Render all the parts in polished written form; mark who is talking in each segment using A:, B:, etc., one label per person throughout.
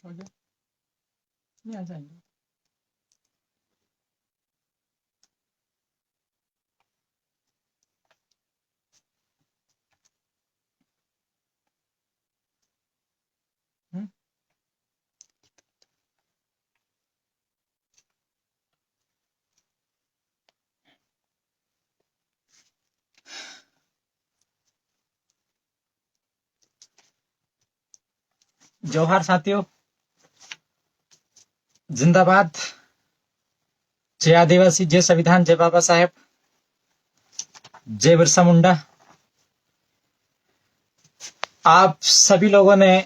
A: हो गया, नहीं आ जाएंगे। हम्म? जोहार साथियों, जिंदाबाद। जय आदिवासी, जय संविधान, जय बाबा साहेब, जय बिरसा मुंडा। आप सभी लोगों ने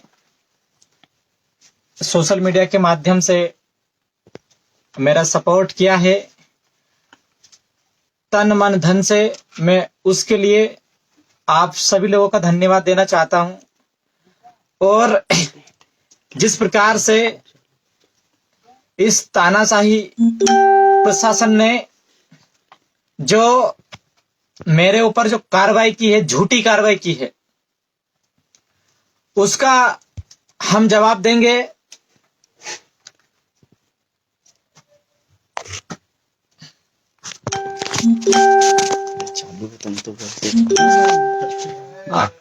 A: सोशल मीडिया के माध्यम से मेरा सपोर्ट किया है, तन मन धन से। मैं उसके लिए आप सभी लोगों का धन्यवाद देना चाहता हूं। और जिस प्रकार से इस तानाशाही प्रशासन ने जो मेरे ऊपर जो कार्रवाई की है, झूठी कार्रवाई की है, उसका हम जवाब देंगे।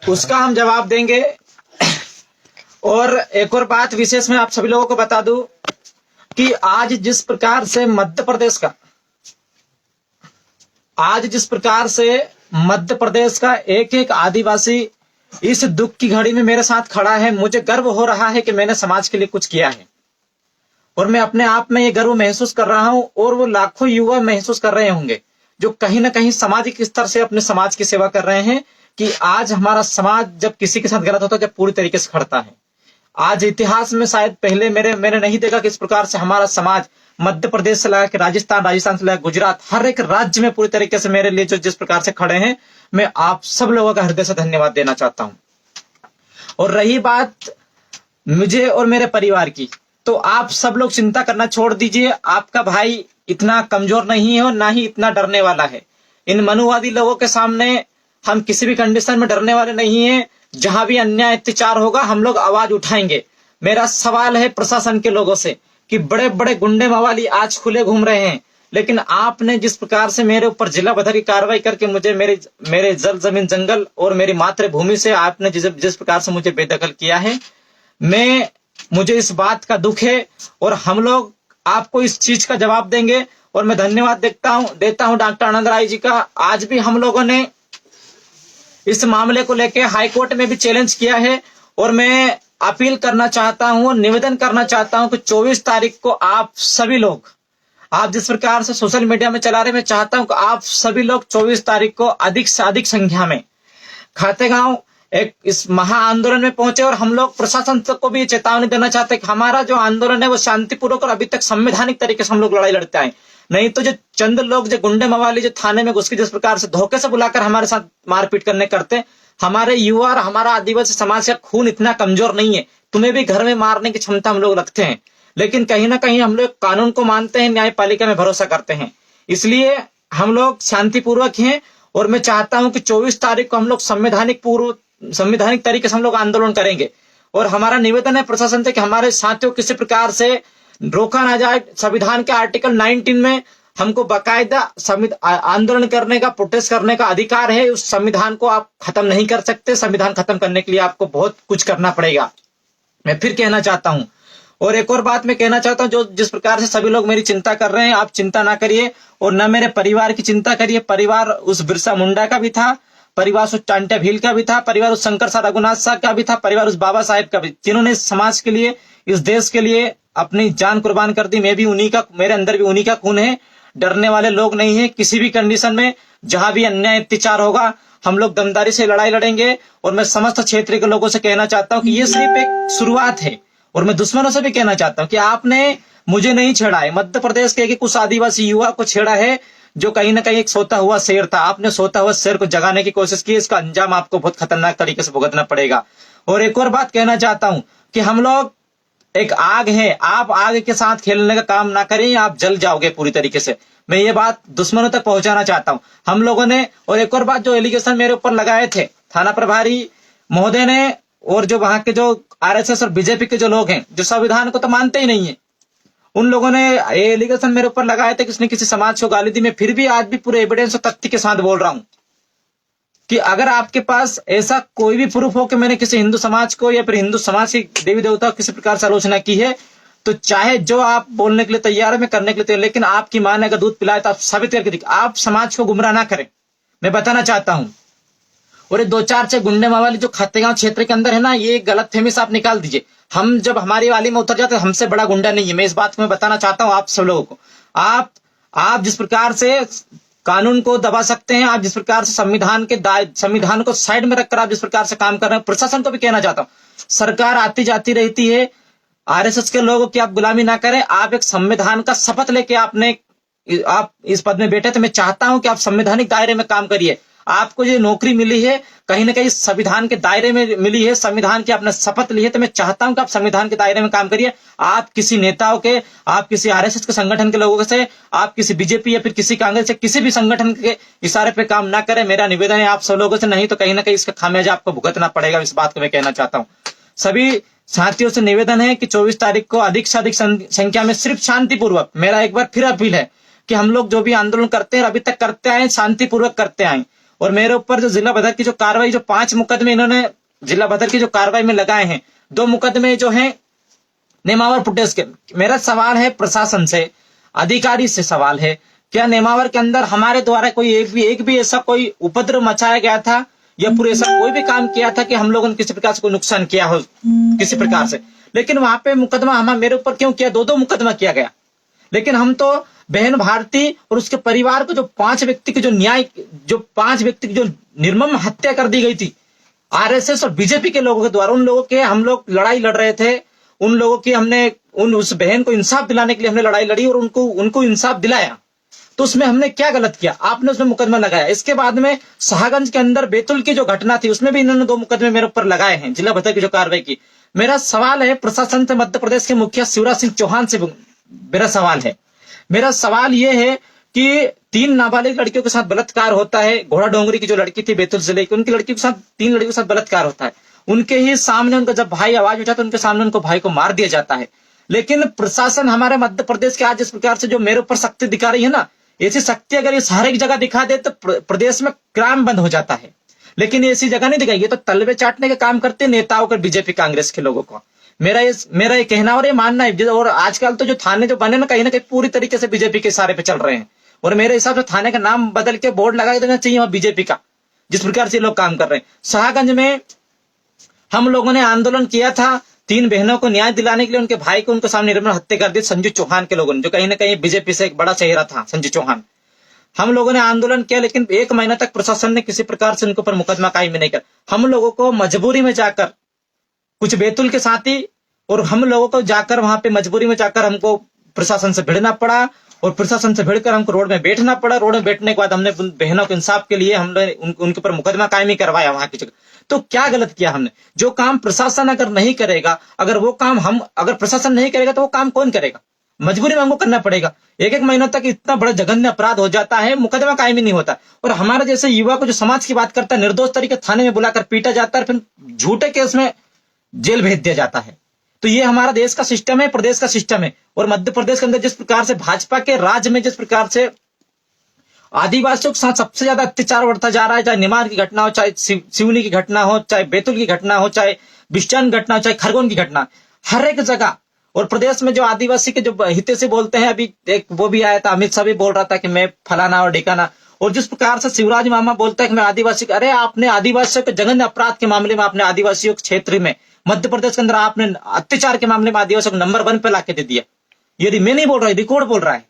A: उसका हम जवाब देंगे। और एक और बात विशेष मैं आप सभी लोगों को बता दूं कि आज जिस प्रकार से मध्य प्रदेश का एक एक आदिवासी इस दुख की घड़ी में मेरे साथ खड़ा है, मुझे गर्व हो रहा है कि मैंने समाज के लिए कुछ किया है। और मैं अपने आप में ये गर्व महसूस कर रहा हूं, और वो लाखों युवा महसूस कर रहे होंगे जो कहीं ना कहीं सामाजिक स्तर से अपने समाज की सेवा कर रहे हैं, कि आज हमारा समाज जब किसी के साथ गलत होता है, जब पूरी तरीके से खड़ता है। आज इतिहास में शायद पहले मैंने नहीं देखा कि इस प्रकार से हमारा समाज मध्य प्रदेश से लगा के राजस्थान से लगा गुजरात, हर एक राज्य में पूरी तरीके से मेरे लिए जो जिस प्रकार से खड़े हैं, मैं आप सब लोगों का हृदय से धन्यवाद देना चाहता हूं। और रही बात मुझे और मेरे परिवार की, तो आप सब लोग चिंता करना छोड़ दीजिए। आपका भाई इतना कमजोर नहीं है और ना ही इतना डरने वाला है। इन मनुवादी लोगों के सामने हम किसी भी कंडीशन में डरने वाले नहीं है। जहां भी अन्याय अत्याचार होगा, हम लोग आवाज उठाएंगे। मेरा सवाल है प्रशासन के लोगों से कि बड़े बड़े गुंडे मवाली आज खुले घूम रहे हैं, लेकिन आपने जिस प्रकार से मेरे ऊपर जिला बदर की कार्रवाई करके मुझे मेरे जल जमीन जंगल और मेरी मातृभूमि से आपने जिस प्रकार से मुझे बेदखल किया है, मुझे इस बात का दुख है। और हम लोग आपको इस चीज का जवाब देंगे। और मैं धन्यवाद देता हूं डॉक्टर आनंद राय जी का। आज भी हम लोगों ने इस मामले को लेकर हाई कोर्ट में भी चैलेंज किया है, और मैं अपील करना चाहता हूं, निवेदन करना चाहता हूं कि 24 तारीख को आप सभी लोग, आप जिस प्रकार से सोशल मीडिया में चला रहे, मैं चाहता हूं कि आप सभी लोग 24 तारीख को अधिक से अधिक संख्या में खातेगांव एक इस महा आंदोलन में पहुंचे। और हम लोग प्रशासन को भी चेतावनी देना चाहते हैं कि हमारा जो आंदोलन है वो शांतिपूर्वक और अभी तक संवैधानिक तरीके से हम लोग लड़ाई लड़ते हैं। नहीं तो जो चंद लोग, जो गुंडे मवाली, जो थाने में घुस के जिस प्रकार से धोखे से बुलाकर हमारे साथ मारपीट करते, हमारे युवा और हमारा आदिवासी समाज का खून इतना कमजोर नहीं है। तुम्हें भी घर में मारने की क्षमता हम लोग रखते हैं, लेकिन कहीं ना कहीं हम लोग कानून को मानते हैं, न्यायपालिका में भरोसा करते हैं, इसलिए हम लोग शांतिपूर्वक हैं। और मैं चाहता हूं कि 24 तारीख को हम लोग संवैधानिक तरीके से हम लोग आंदोलन करेंगे। और हमारा निवेदन है प्रशासन से कि हमारे साथियों किसी प्रकार से रोका ना जाए। संविधान के आर्टिकल 19 में हमको बाकायदा आंदोलन करने का, प्रोटेस्ट करने का अधिकार है। उस संविधान को आप खत्म नहीं कर सकते। संविधान खत्म करने के लिए आपको बहुत कुछ करना पड़ेगा। मैं फिर कहना चाहता हूं, और एक और बात मैं कहना चाहता हूं, जो जिस प्रकार से सभी लोग मेरी चिंता कर रहे हैं, आप चिंता ना करिए और न मेरे परिवार की चिंता करिए। परिवार उस बिरसा मुंडा का भी था, परिवार उस टांट्या भील का भी था, परिवार उस शंकर शाह रघुनाथ शाह का भी था, परिवार उस बाबा साहेब का भी, जिन्होंने इस समाज के लिए, इस देश के लिए अपनी जान कुर्बान कर दी। मेरे अंदर भी उन्हीं का खून है। डरने वाले लोग नहीं है। किसी भी कंडीशन में जहां भी अन्याय अत्याचार होगा, हम लोग दमदारी से लड़ाई लड़ेंगे। और मैं समस्त क्षेत्र के लोगों से कहना चाहता हूं कि ये सिर्फ एक शुरुआत है। और मैं दुश्मनों से भी कहना चाहता हूं कि आपने मुझे नहीं छेड़ा है, मध्य प्रदेश के कुछ आदिवासी युवा को छेड़ा है, जो कहीं ना कहीं एक सोता हुआ शेर था। आपने सोता हुआ शेर को जगाने की कोशिश की। इसका अंजाम आपको बहुत खतरनाक तरीके से भुगतना पड़ेगा। और एक और बात कहना चाहता हूं कि हम लोग एक आग है, आप आग के साथ खेलने का काम ना करें, आप जल जाओगे पूरी तरीके से। मैं ये बात दुश्मनों तक पहुंचाना चाहता हूं हम लोगों ने। और एक और बात, जो एलिगेशन मेरे ऊपर लगाए थे थाना प्रभारी महोदय ने, और जो वहां के जो आरएसएस और बीजेपी के जो लोग हैं, जो संविधान को तो मानते ही नहीं है, उन लोगों ने ये एलिगेशन मेरे ऊपर लगाए थे कि उसने किसी समाज को गाली दी। मैं फिर भी आज भी पूरे एविडेंस और तथ्य के साथ बोल रहा हूं कि अगर आपके पास ऐसा कोई भी प्रूफ हो कि मैंने किसी हिंदू समाज को या फिर हिंदू समाज के देवी देवता को किसी प्रकार से आलोचना की है, तो चाहे जो आप बोलने के लिए तैयार है, मैं करने के लिए तैयार, लेकिन आपकी मां ने अगर दूध पिलाए तो आप साबित करके दिखाएं। आप समाज को गुमराह ना करें, मैं बताना चाहता हूं। और ये 2-4 गुंडे मावाली जो खातेगांव क्षेत्र के अंदर है ना, ये गलत फहमी से आप निकाल दीजिए। हम जब हमारी वाली में उतर जाते हमसे बड़ा गुंडा नहीं है। मैं इस बात को मैं बताना चाहता हूं आप सब लोगों को। आप जिस प्रकार से कानून को दबा सकते हैं, आप जिस प्रकार से संविधान को साइड में रखकर आप जिस प्रकार से काम कर रहे हैं, प्रशासन को भी कहना चाहता हूं, सरकार आती जाती रहती है, आरएसएस के लोगों की आप गुलामी ना करें। आप एक संविधान का शपथ लेके आप इस पद में बैठे, तो मैं चाहता हूं कि आप संवैधानिक दायरे में काम करिए। आपको जो नौकरी मिली है कहीं ना कहीं संविधान के दायरे में मिली है, संविधान की आपने शपथ ली है, तो मैं चाहता हूं कि आप संविधान के दायरे में काम करिए। आप किसी नेताओं के, आप किसी आरएसएस के संगठन के लोगों से, आप किसी बीजेपी या फिर किसी कांग्रेस से, किसी भी संगठन के इशारे पे काम ना करें। मेरा निवेदन है आप सब लोगों से, नहीं तो कहीं ना कहीं इसका खामियाजा आपको भुगतना पड़ेगा। इस बात को मैं कहना चाहता हूँ। सभी साथियों से निवेदन है कि 24 तारीख को अधिक से अधिक संख्या में सिर्फ शांतिपूर्वक, मेरा एक बार फिर अपील है कि हम लोग जो भी आंदोलन करते हैं, अभी तक करते आए, शांतिपूर्वक करते आए। और मेरे ऊपर जो जिला भदर की जो कार्रवाई, जो 5 मुकदमे इन्होंने जिला भदर की जो कार्रवाई में लगाए हैं, 2 मुकदमे जो हैं नेमावर फुटेज के। मेरा सवाल है प्रशासन से, अधिकारी से सवाल है, क्या नेमावर के अंदर हमारे द्वारा कोई एक भी ऐसा कोई उपद्रव मचाया गया था या पूरे ऐसा कोई भी काम किया था कि हम लोगों ने किसी प्रकार से कोई नुकसान किया हो किसी प्रकार से? लेकिन वहां पे मुकदमा मेरे ऊपर क्यों किया? 2 मुकदमा किया गया। लेकिन हम तो बहन भारती और उसके परिवार को जो 5 व्यक्ति की जो निर्मम हत्या कर दी गई थी आरएसएस और बीजेपी के लोगों के द्वारा, उन लोगों के हम लोग लड़ाई लड़ रहे थे। उन लोगों की हमने उस बहन को इंसाफ दिलाने के लिए हमने लड़ाई लड़ी और उनको इंसाफ दिलाया। तो उसमें हमने क्या गलत किया? आपने उसमें मुकदमा लगाया। इसके बाद में शाहगंज के अंदर बैतुल की जो घटना थी, उसमें भी इन्होंने 2 मुकदमे मेरे ऊपर लगाए हैं, जिला भदर की जो कार्रवाई की। मेरा सवाल है प्रशासन से, मध्य प्रदेश के मुखिया शिवराज सिंह चौहान से मेरा सवाल यह है कि 3 नाबालिग लड़कियों के साथ बलात्कार होता है। घोड़ा डोंगरी की जो लड़की थी बैतूल जिले की, उनकी लड़की के साथ 3 लड़कियों के साथ बलात्कार होता है। उनके ही सामने उनका जब भाई आवाज उठाता है, उनके सामने उनको भाई को मार दिया जाता है। लेकिन प्रशासन हमारे मध्य प्रदेश के आज जिस प्रकार से जो मेरे ऊपर शक्ति दिखा रही है ना, ऐसी शक्ति अगर ये हर एक जगह दिखा दे तो प्रदेश में क्राइम बंद हो जाता है। लेकिन ऐसी जगह नहीं दिखाई, ये तो तलवे चाटने का काम करते नेताओं को, बीजेपी कांग्रेस के लोगों को। मेरा ये कहना और ये मानना है। और आजकल तो जो थाने जो बने ना, कहीं ना कहीं पूरी तरीके से बीजेपी के इशारे पे चल रहे हैं। और मेरे हिसाब से थाने का नाम बदल के बोर्ड लगा देना चाहिए वहां बीजेपी का, जिस प्रकार से लोग काम कर रहे हैं। शाहगंज में हम लोगों ने आंदोलन किया था 3 बहनों को न्याय दिलाने के लिए, उनके भाई को उनके सामने निर्मम हत्या कर दी संजू चौहान के लोगों ने, जो कहीं ना कहीं बीजेपी से एक बड़ा चेहरा था संजू चौहान। हम लोगों ने आंदोलन किया, लेकिन 1 महीना तक प्रशासन ने किसी प्रकार से उनके ऊपर मुकदमा कायम नहीं कर। हम लोगों को मजबूरी में जाकर, कुछ बैतूल के साथी और हम लोगों को जाकर वहां पे मजबूरी में जाकर हमको प्रशासन से भिड़ना पड़ा, और प्रशासन से भिड़कर हमको रोड में बैठना पड़ा। रोड में बैठने के बाद हमने बहनों के इंसाफ के लिए हमने उनके ऊपर मुकदमा कायमी करवाया वहां की जगह। तो क्या गलत किया हमने? जो काम प्रशासन अगर नहीं करेगा, अगर प्रशासन नहीं करेगा तो वो काम कौन करेगा? मजबूरी में हमको करना पड़ेगा। 1 महीनों तक इतना बड़ा जघन्य अपराध हो जाता है, मुकदमा कायम ही नहीं होता। और हमारे जैसे युवा को जो समाज की बात करता है, निर्दोष तरीके थाने में बुलाकर पीटा जाता है, फिर झूठे केस में जेल भेज दिया जाता है। तो ये हमारा देश का सिस्टम है, प्रदेश का सिस्टम है। और मध्य प्रदेश के अंदर जिस प्रकार से भाजपा के राज्य में जिस प्रकार से आदिवासियों के साथ सबसे ज्यादा अत्याचार बढ़ता जा रहा है, चाहे निमाड़ की घटना हो, चाहे सिवनी की घटना हो, चाहे बैतूल की घटना हो, चाहे बिस्टान घटना हो, चाहे खरगोन की घटना, हर एक जगह। और प्रदेश में जो आदिवासी के जो हित से बोलते हैं, अभी एक वो भी आया था, अमित शाह भी बोल रहा था कि मैं फलाना और ढिकाना। और जिस प्रकार से शिवराज मामा बोलता है कि मैं आदिवासी, अरे आपने आदिवासियों के जघन्य अपराध के मामले में, आपने आदिवासियों के क्षेत्र में मध्य प्रदेश के अंदर आपने अत्याचार के मामले में आदिवासियों को नंबर 1 पे लाके दे दिया। यदि मैं नहीं बोल रहा, रिकॉर्ड बोल रहा है।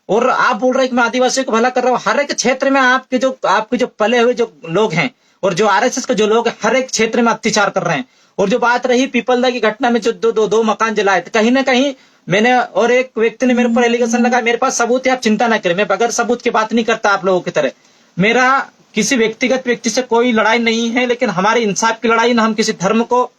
A: और आप बोल रहे हैं कि मैं आदिवासियों को भला कर रहा हूँ। हर एक क्षेत्र में आपके जो पले हुए जो लोग हैं और जो आरएसएस के जो लोग हैं, हर एक क्षेत्र में अत्याचार कर रहे हैं। और जो बात रही पीपलदा की घटना में जो दो मकान जलाए थे, कहीं ना कहीं मैंने, और एक व्यक्ति ने मेरे ऊपर एलिगेशन लगाया, मेरे पास सबूत है, आप चिंता ना करें, मैं बगैर सबूत की बात नहीं करता आप लोगों की तरह। मेरा किसी व्यक्तिगत व्यक्ति से कोई लड़ाई नहीं है, लेकिन हमारी इंसाफ की लड़ाई, ना हम किसी धर्म को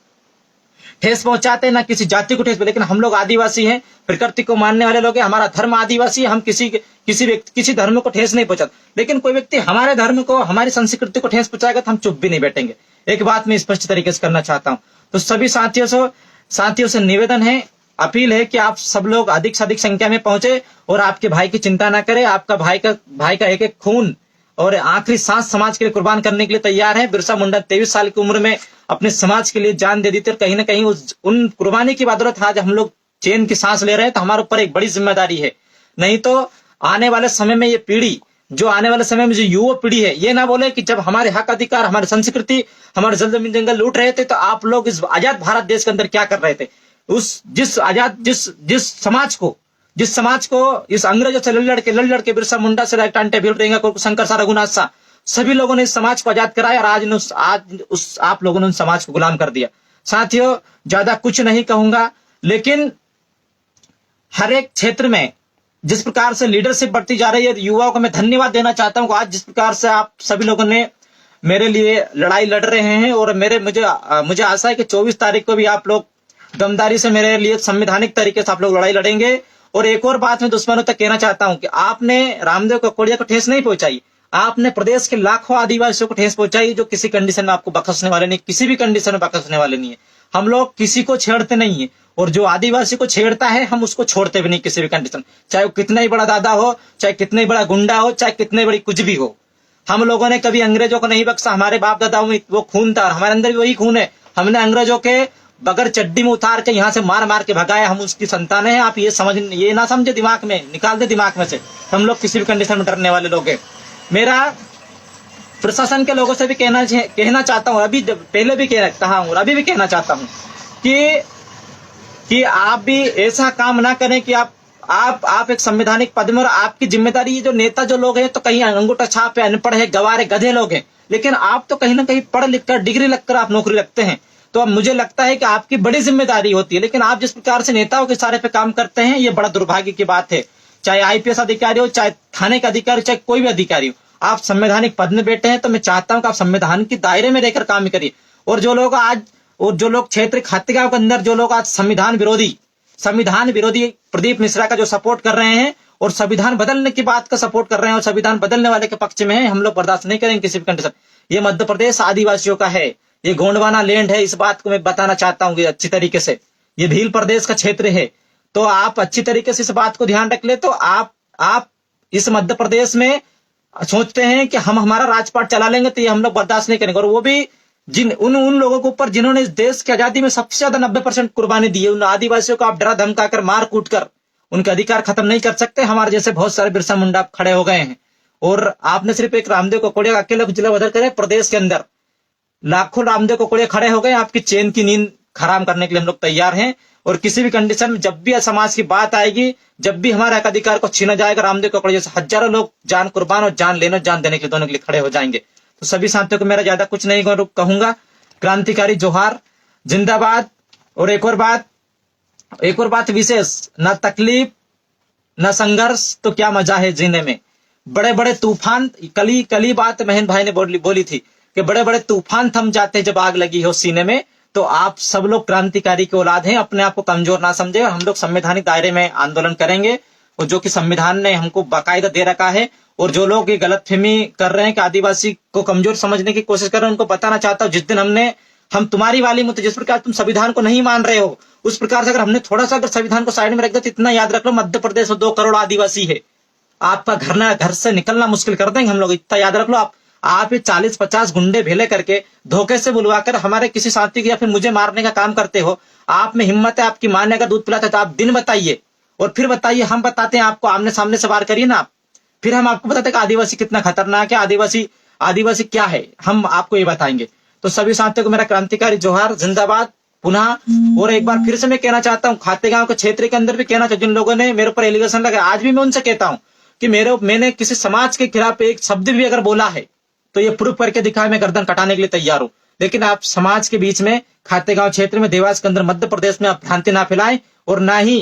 A: ठेस पहुंचाते हैं, ना किसी जाति को ठेस। लेकिन हम लोग आदिवासी हैं, प्रकृति को मानने वाले लोग हैं, हमारा धर्म आदिवासी है, हम किसी धर्म को ठेस नहीं पहुंचाते। लेकिन कोई व्यक्ति हमारे धर्म को, हमारी संस्कृति को ठेस पहुंचाएगा तो हम चुप भी नहीं बैठेंगे। एक बात मैं स्पष्ट तरीके से करना चाहता हूं। तो सभी साथियों से निवेदन है, अपील है कि आप सब लोग अधिक से अधिक संख्या में पहुंचे और आपके भाई की चिंता ना करें। आपका भाई का एक एक खून और आखिरी सांस समाज के लिए कुर्बान करने के लिए तैयार है। बिरसा मुंडा 23 साल की उम्र में अपने समाज के लिए जान दे दी थी और कहीं ना कहीं उन कुर्बानी की बदौलत आज हम लोग चैन की सांस ले रहे हैं। तो हमारे ऊपर एक बड़ी जिम्मेदारी है। नहीं तो आने वाले समय में ये पीढ़ी, जो आने वाले समय में जो युवा पीढ़ी है, ये ना बोले कि जब हमारे हक अधिकार, हमारी संस्कृति, हमारे जल जमीन जंगल लूट रहे थे तो आप लोग इस आजाद भारत देश के अंदर क्या कर रहे थे। जिस समाज को इस अंग्रेजों से लड़ लड़ के बिरसा मुंडा से टांटे भील रहेंगे शंकर सा रघुनाथ सा सभी लोगों ने इस समाज को आजाद कराया और आज आप लोगों ने उस समाज को गुलाम कर दिया। साथियों, ज्यादा कुछ नहीं कहूंगा, लेकिन हर एक क्षेत्र में जिस प्रकार से लीडरशिप बढ़ती जा रही है, युवाओं को मैं धन्यवाद देना चाहता हूं। आज जिस प्रकार से आप सभी लोगों ने मेरे लिए लड़ाई लड़ रहे हैं और मुझे आशा है कि 24 तारीख को भी आप लोग दमदारी से मेरे लिए संवैधानिक तरीके से आप लोग लड़ाई लड़ेंगे। और एक और बात मैं दुश्मनों तक कहना चाहता हूं कि आपने रामदेव ककोड़िया को ठेस नहीं पहुंचाई, आपने प्रदेश के लाखों आदिवासियों को ठेस पहुंचाई जो किसी कंडीशन में आपको बख्शने वाले नहीं, किसी भी कंडीशन में बख्शने वाले नहीं है। हम लोग किसी को छेड़ते नहीं है और जो आदिवासी को छेड़ता है हम उसको छोड़ते भी नहीं किसी भी कंडीशन, चाहे वो कितना ही बड़ा दादा हो, चाहे कितना ही बड़ा गुंडा हो, चाहे कितने बड़ी कुछ भी हो। हम लोगों ने कभी अंग्रेजों को नहीं बख्शा। हमारे बाप दादाओं में वो खून था और हमारे अंदर भी वही खून है। हमने अंग्रेजों के बगैर चड्डी में उतार के यहाँ से मार मार के भगाया। हम उसकी संतान है। आप ये ना समझे, दिमाग में निकाल दे दिमाग में से। हम लोग किसी भी कंडीशन में डरने वाले लोग हैं। मेरा प्रशासन के लोगों से भी कहना चाहता हूँ, अभी पहले भी कहा हूँ और अभी भी कहना चाहता हूँ कि आप भी ऐसा काम ना करें कि आप एक संवैधानिक पद में और आपकी जिम्मेदारी, जो नेता जो लोग हैं तो कहीं अंगूठा छाप है, अनपढ़ है, गवार है, गधे लोग हैं, लेकिन आप तो कहीं ना कहीं पढ़ लिख कर डिग्री लगकर आप नौकरी लगते हैं। तो अब मुझे लगता है कि आपकी बड़ी जिम्मेदारी होती है, लेकिन आप जिस प्रकार से नेताओं के इशारे पे काम करते हैं, ये बड़ा दुर्भाग्य की बात है। चाहे आईपीएस अधिकारी हो, चाहे थाने का अधिकारी, चाहे कोई भी अधिकारी हो, आप संवैधानिक पद में बैठे हैं तो मैं चाहता हूं कि आप संविधान के दायरे में रहकर काम करिए। और जो लोग क्षेत्र खातेगांव के अंदर जो लोग आज संविधान विरोधी प्रदीप मिश्रा का जो सपोर्ट कर रहे हैं और संविधान बदलने की बात का सपोर्ट कर रहे हैं और संविधान बदलने वाले के पक्ष में है, हम लोग बर्दाश्त नहीं करेंगे किसी भी कंडीशन। ये मध्य प्रदेश आदिवासियों का है, ये गोंडवाना लैंड है। इस बात को मैं बताना चाहता हूँ अच्छी तरीके से। ये भील प्रदेश का क्षेत्र है, तो आप अच्छी तरीके से इस बात को ध्यान रख ले। तो आप इस मध्य प्रदेश में सोचते हैं कि हम हमारा राजपाट चला लेंगे, तो ये हम लोग बर्दाश्त नहीं करेंगे। और वो भी उन लोगों के ऊपर जिन्होंने इस देश की आजादी में सबसे ज्यादा 90% कुर्बानी दी है, उन आदिवासियों को आप डरा धमका कर, मार कूट कर उनका अधिकार खत्म नहीं कर सकते। हमारे जैसे बहुत सारे बिरसा मुंडा खड़े हो गए हैं और आपने सिर्फ एक रामदेव ककोड़िया अकेले जिला बदल करे, प्रदेश के अंदर लाखों रामदेव ककोड़िया खड़े हो गए। आपकी चैन की नींद खराब करने के लिए हम लोग तैयार हैं। और किसी भी कंडीशन में जब भी समाज की बात आएगी, जब भी हमारे हक अधिकार को छीना जाएगा, रामदेव ककोड़िया जैसे हजारों लोग जान कुर्बान और जान लेने, जान देने के दोनों के लिए खड़े हो जाएंगे। तो सभी साथियों को मेरा ज्यादा कुछ नहीं कहूंगा। क्रांतिकारी जोहार, जिंदाबाद। और एक और बात विशेष, न तकलीफ न संघर्ष तो क्या मजा है जीने में। बड़े बड़े तूफान, कली बात महेंद्र भाई ने बोली थी कि बड़े बड़े तूफान थम जाते हैं जब आग लगी हो सीने में। तो आप सब लोग क्रांतिकारी की औलाद हैं, अपने आप को कमजोर ना समझे। हम लोग संवैधानिक दायरे में आंदोलन करेंगे और जो कि संविधान ने हमको बाकायदा दे रखा है। और जो लोग ये गलतफहमी कर रहे हैं कि आदिवासी को कमजोर समझने की कोशिश कर रहे हैं, उनको बताना चाहता हूँ, जिस दिन हम तुम्हारी वाली में, जिस प्रकार तुम संविधान को नहीं मान रहे हो, उस प्रकार से अगर हमने थोड़ा सा अगर संविधान को साइड में रख दिया, तो इतना याद रख लो, मध्य प्रदेश में 2 करोड़ आदिवासी है। आपका घर से निकलना मुश्किल कर देंगे हम लोग, इतना याद रख लो। आप 40-50 गुंडे भेले करके धोखे से बुलवाकर हमारे किसी साथी की या फिर मुझे मारने का काम करते हो। आप में हिम्मत है, आपकी मां ने अगर दूध पिलाता है तो आप दिन बताइए और फिर बताइए। हम बताते हैं आपको, आमने सामने से वार करिए ना आप, फिर हम आपको बताते हैं कि आदिवासी कितना खतरनाक है, आदिवासी क्या है, हम आपको ये बताएंगे। तो सभी साथियों को मेरा क्रांतिकारी जोहार, जिंदाबाद पुनः। और एक बार फिर से मैं कहना चाहता हूँ, खातेगांव के क्षेत्र के अंदर भी कहना चाहता हूँ, जिन लोगों ने मेरे ऊपर एलिगेशन लगाया, आज भी मैं उनसे कहता हूँ कि मैंने किसी समाज के खिलाफ एक शब्द भी अगर बोला है तो ये प्रूफ करके दिखाए, मैं गर्दन कटाने के लिए तैयार हूं। लेकिन आप समाज के बीच में, खातेगांव क्षेत्र में, देवास के अंदर, मध्य प्रदेश में आप भ्रांति ना फैलाएं और ना ही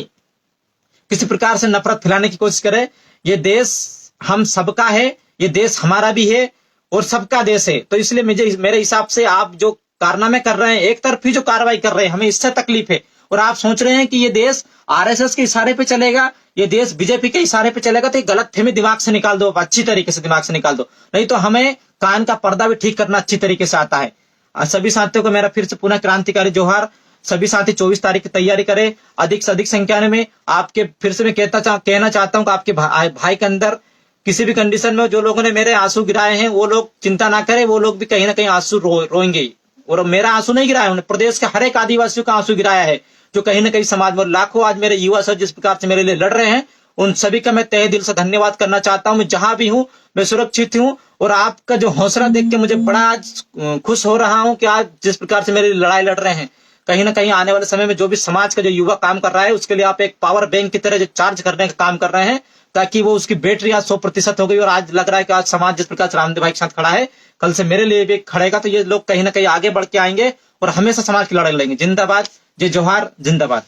A: किसी प्रकार से नफरत फैलाने की कोशिश करें। ये देश हम सबका है, ये देश हमारा भी है और सबका देश है। तो इसलिए मेरे हिसाब से आप जो कारनामे कर रहे हैं, एक तरफी जो कार्रवाई कर रहे हैं, हमें इससे तकलीफ है। और आप सोच रहे हैं कि ये देश आरएसएस के इशारे पे चलेगा, ये देश बीजेपी के इशारे पे चलेगा, तो ये गलत फहमी दिमाग से निकाल दो, अच्छी तरीके से दिमाग से निकाल दो। नहीं तो हमें कान का पर्दा भी ठीक करना अच्छी तरीके से आता है। सभी साथियों को मेरा फिर से पुनः क्रांतिकारी जोहार। सभी साथी 24 तारीख की तैयारी करें अधिक से अधिक संख्या में। आपके फिर से मैं कहना चाहता हूं कि आपके भाई के अंदर किसी भी कंडीशन में जो लोगों ने मेरे आंसू गिराए हैं वो लोग चिंता ना करें, वो लोग भी कहीं ना कहीं आंसू रोएंगे। और मेरा आंसू नहीं गिराया उन्होंने, प्रदेश के हर एक आदिवासियों का आंसू गिराया है, जो कहीं ना कहीं समाज में लाखों आज मेरे युवा सर जिस प्रकार से मेरे लिए लड़ रहे हैं, उन सभी का मैं तहे दिल से धन्यवाद करना चाहता हूं। मैं जहां भी हूं मैं सुरक्षित हूं, और आपका जो हौसला देख के मुझे बड़ा आज खुश हो रहा हूं कि आज जिस प्रकार से मेरी लड़ाई लड़ रहे हैं, कहीं ना कहीं आने वाले समय में जो भी समाज का जो युवा काम कर रहा है उसके लिए आप एक पावर बैंक की तरह जो चार्ज करने का काम कर रहे हैं, ताकि वो उसकी बैटरी आज 100% हो गई। और आज लग रहा है कि आज समाज जिस प्रकार से रामदेव भाई के साथ खड़ा है, कल से मेरे लिए भी खड़ेगा, तो ये लोग कहीं ना कहीं आगे बढ़ के आएंगे और हमेशा समाज की लड़ाई लड़ेंगे। जिंदाबाद, जय जोहार, जिंदाबाद।